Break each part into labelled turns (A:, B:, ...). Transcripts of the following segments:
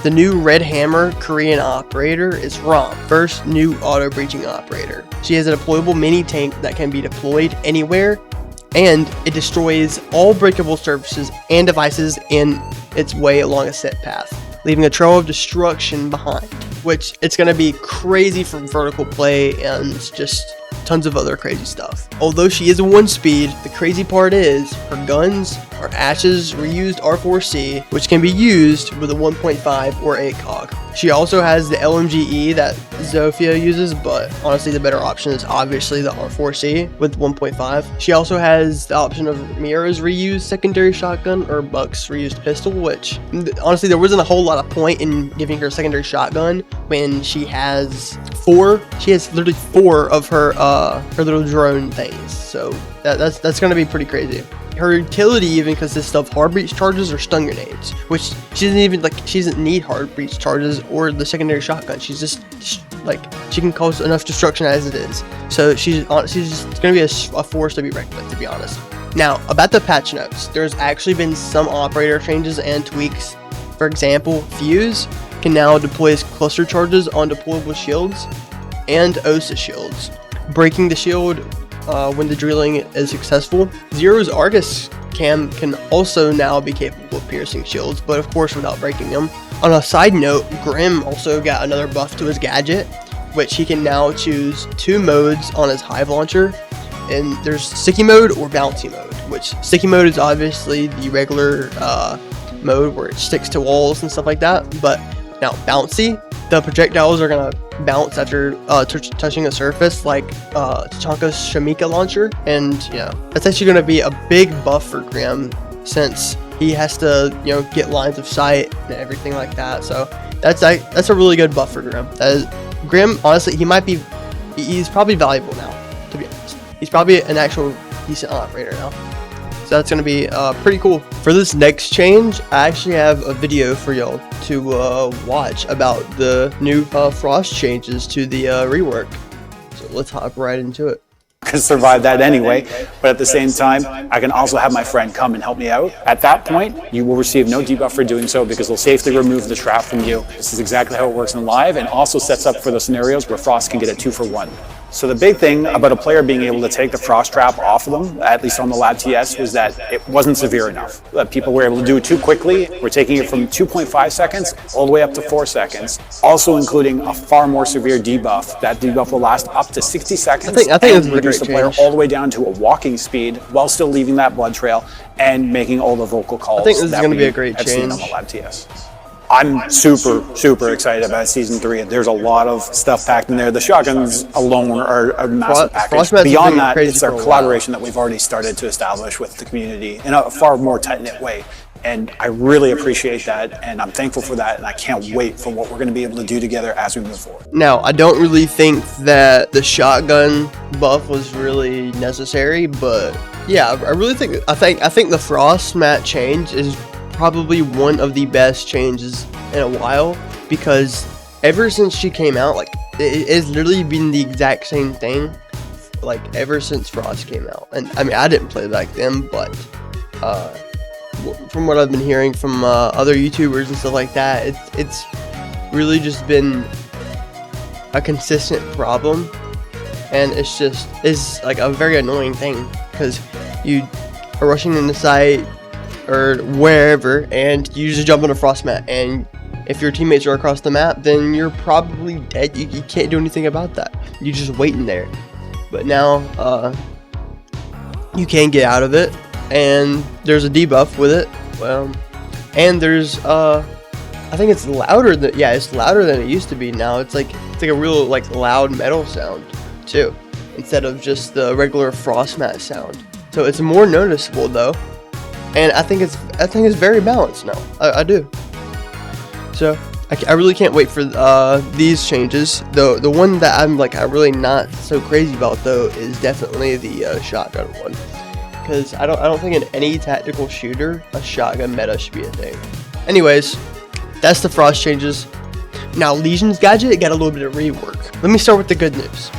A: The new Red Hammer Korean operator is Rom, first new auto-breaching operator. She has a deployable mini tank that can be deployed anywhere, and it destroys all breakable surfaces and devices in its way along a set path, leaving a trail of destruction behind, which it's going to be crazy for vertical play and just tons of other crazy stuff. Although she is a 1-speed, the crazy part is her guns are Ash's reused R4C, which can be used with a 1.5 or 8 cog. She also has the LMGE that Zofia uses, but honestly the better option is obviously the R4C with 1.5. She also has the option of Mira's reused secondary shotgun or Buck's reused pistol, which honestly there wasn't a whole lot of point in giving her a secondary shotgun when she has literally four of her little drone things. So that's gonna be pretty crazy. Her utility even consists of hard breach charges or stun grenades, which she doesn't need hard breach charges or the secondary shotgun. She's just like, she can cause enough destruction as it is. So she's just gonna be a force to be reckoned with, to be honest. Now about the patch notes, there's actually been some operator changes and tweaks. For example, Fuze can now deploy cluster charges on deployable shields and OSA shields, breaking the shield when the drilling is successful. Zero's Argus cam can also now be capable of piercing shields, but of course without breaking them. On a side note, Grim also got another buff to his gadget, which he can now choose 2 modes on his Hive launcher, and there's sticky mode or bouncy mode, which sticky mode is obviously the regular mode where it sticks to walls and stuff like that, but now bouncy, the projectiles are gonna bounce after touching a surface, like Tachanka's Shamika launcher, and that's actually gonna be a big buff for Grim since he has to get lines of sight and everything like that. So that's a really good buff for Grim. Grim, honestly, he's probably valuable now, to be honest. He's probably an actual decent operator now. So that's going to be pretty cool. For this next change, I actually have a video for y'all to watch about the new frost changes to the rework. So let's hop right into it.
B: Can survive that anyway, but at the same time, I can also have my friend come and help me out. At that point, you will receive no debuff for doing so because they'll safely remove the trap from you. This is exactly how it works in live, and also sets up for the scenarios where Frost can get a 2-for-1. So the big thing about a player being able to take the Frost trap off of them, at least on the Lab TS, was that it wasn't severe enough. That people were able to do it too quickly. We're taking it from 2.5 seconds all the way up to 4 seconds, also including a far more severe debuff. That debuff will last up to 60 seconds.
A: I think
B: and reduce the player all the way down to a walking speed while still leaving that blood trail and making all the vocal calls.
A: I think this is going to be a great change
B: on the Lab TS. I'm super excited about Season 3. There's a lot of stuff packed in there. The shotguns alone are a massive package. Beyond that, it's our collaboration that we've already started to establish with the community in a far more tight-knit way. And I really appreciate that, and I'm thankful for that, and I can't wait for what we're going to be able to do together as we move forward.
A: Now, I don't really think that the shotgun buff was really necessary, but yeah, I think the Frost mat change is probably one of the best changes in a while, because ever since she came out, like, it's literally been the exact same thing, like, ever since Frost came out. And I mean, I didn't play back then, but from what I've been hearing from other YouTubers and stuff like that, it's really just been a consistent problem, and it's like a very annoying thing, because you are rushing in the site or wherever, and you just jump on a frost mat, and if your teammates are across the map, then you're probably dead. You can't do anything about that. You're just waiting there. But now you can get out of it, and there's a debuff with it. And there's I think it's louder than it used to be now. It's like a real loud metal sound too, instead of just the regular frost mat sound. So it's more noticeable though. And I think it's very balanced now. I do. So I really can't wait for these changes. The one that I'm really not so crazy about though is definitely the shotgun one, because I don't think in any tactical shooter a shotgun meta should be a thing. Anyways, that's the Frost changes. Now Legion's gadget got a little bit of rework. Let me start with the good news.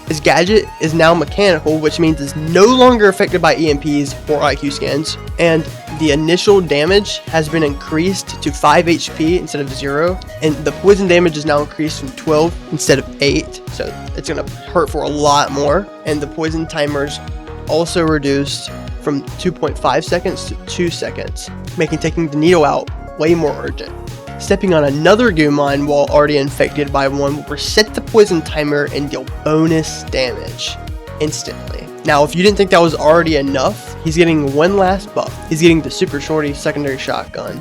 A: His gadget is now mechanical, which means it's no longer affected by EMPs or IQ scans, and the initial damage has been increased to 5 HP instead of 0, and the poison damage is now increased from 12 instead of 8, so it's going to hurt for a lot more, and the poison timers also reduced from 2.5 seconds to 2 seconds, making taking the needle out way more urgent. Stepping on another goo mine while already infected by one will reset the poison timer and deal bonus damage instantly. Now, if you didn't think that was already enough, he's getting one last buff. He's getting the Super Shorty secondary shotgun,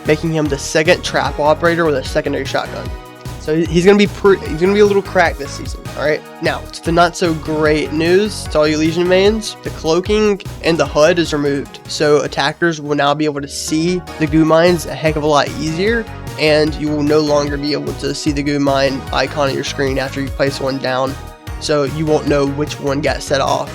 A: making him the second trap operator with a secondary shotgun. So he's gonna be a little cracked this season. All right. Now, to the not so great news to all you Lesion mains, the cloaking and the HUD is removed, so attackers will now be able to see the goo mines a heck of a lot easier, and you will no longer be able to see the goo mine icon on your screen after you place one down. So you won't know which one got set off.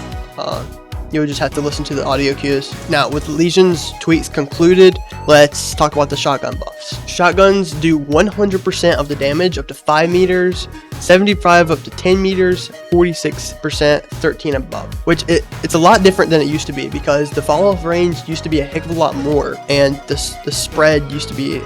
A: You'll just have to listen to the audio cues. Now, with Legion's tweaks concluded, let's talk about the shotgun buffs. Shotguns do 100% of the damage up to 5 meters, 75 up to 10 meters, 46% 13 above, which it's a lot different than it used to be, because the fall off range used to be a heck of a lot more, and the spread used to be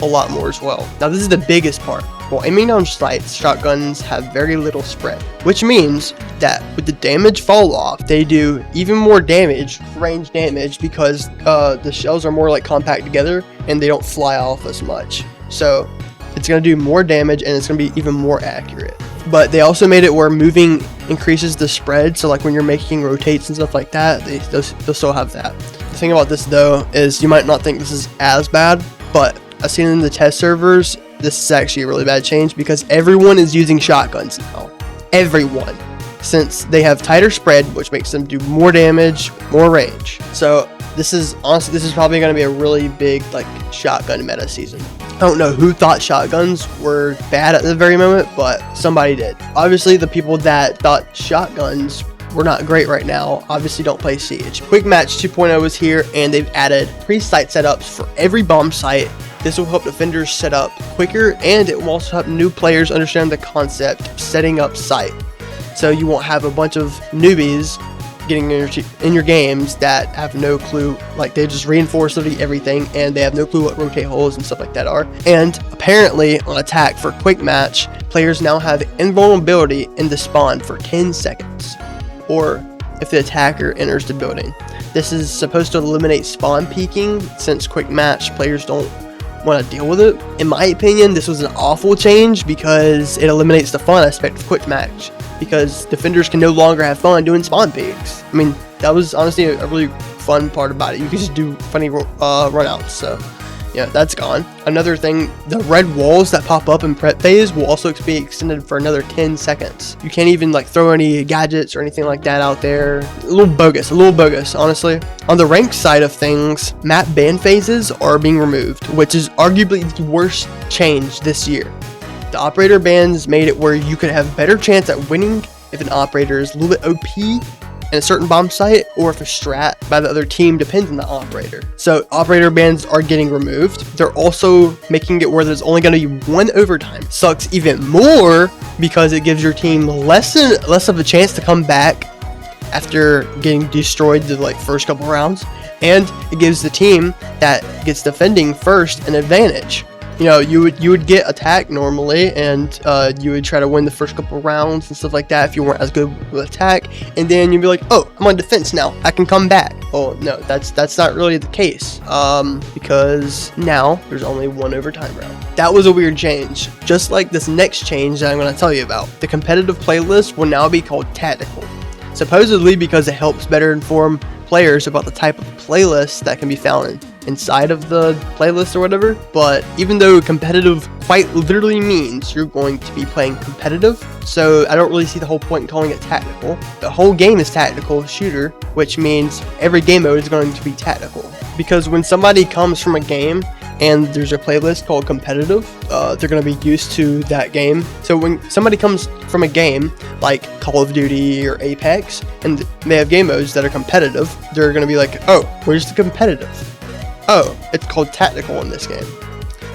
A: a lot more as well. Now, this is the biggest part. While aiming down sights, shotguns have very little spread, which means that with the damage fall off, they do even more damage, range damage, because the shells are more like compact together and they don't fly off as much. So it's going to do more damage and it's going to be even more accurate. But they also made it where moving increases the spread, so like when you're making rotates and stuff like that, they'll still have that. The thing about this though is you might not think this is as bad, but I've seen in the test servers, this is actually a really bad change because everyone is using shotguns now. Everyone. Since they have tighter spread, which makes them do more damage, more range. So this is probably going to be a really big like shotgun meta season. I don't know who thought shotguns were bad at the very moment, but somebody did. Obviously, the people that thought shotguns were not great right now obviously don't play Siege. Quick Match 2.0 is here, and they've added pre-site setups for every bomb site. This will help defenders set up quicker, and it will also help new players understand the concept of setting up site. So you won't have a bunch of newbies getting in your games that have no clue, like they just reinforce literally everything and they have no clue what rotate holes and stuff like that are. And apparently on attack for Quick Match, players now have invulnerability in the spawn for 10 seconds, or if the attacker enters the building. This is supposed to eliminate spawn peeking, since Quick Match players don't want to deal with it. In my opinion, this was an awful change because it eliminates the fun aspect of Quick Match, because defenders can no longer have fun doing spawn peeks. I mean, that was honestly a really fun part about it. You could just do funny runouts. So yeah, that's gone. Another thing, the red walls that pop up in prep phase will also be extended for another 10 seconds. You can't even like throw any gadgets or anything like that out there. A little bogus, honestly. On the ranked side of things, map ban phases are being removed, which is arguably the worst change this year. The operator bans made it where you could have better chance at winning if an operator is a little bit OP in a certain bomb site, or if a strat by the other team depends on the operator. So operator bans are getting removed. They're also making it where there's only going to be one overtime. Sucks even more because it gives your team less of a chance to come back after getting destroyed the like first couple rounds, and it gives the team that gets defending first an advantage. You know, you would get attack normally, and you would try to win the first couple rounds and stuff like that if you weren't as good with attack, and then you'd be like, oh, I'm on defense now, I can come back. Oh no, that's not really the case, because now there's only one overtime round. That was a weird change, just like this next change that I'm going to tell you about. The competitive playlist will now be called tactical, supposedly because it helps better inform players about the type of playlist that can be found inside of the playlist or whatever. But even though competitive quite literally means you're going to be playing competitive, so I don't really see the whole point in calling it tactical. The whole game is tactical shooter, which means every game mode is going to be tactical, because when somebody comes from a game and there's a playlist called competitive, they're going to be used to that game. So when somebody comes from a game like Call of Duty or Apex and they have game modes that are competitive, they're going to be like, oh, where's the competitive? Oh, it's called tactical in this game.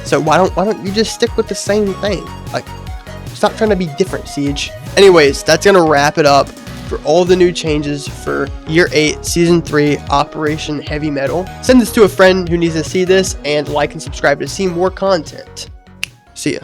A: So why don't you just stick with the same thing? Like, Stop trying to be different, Siege. Anyways, that's gonna wrap it up for all the new changes for Year 8, Season 3, Operation Heavy Metal. Send this to a friend who needs to see this, and like and subscribe to see more content. See ya.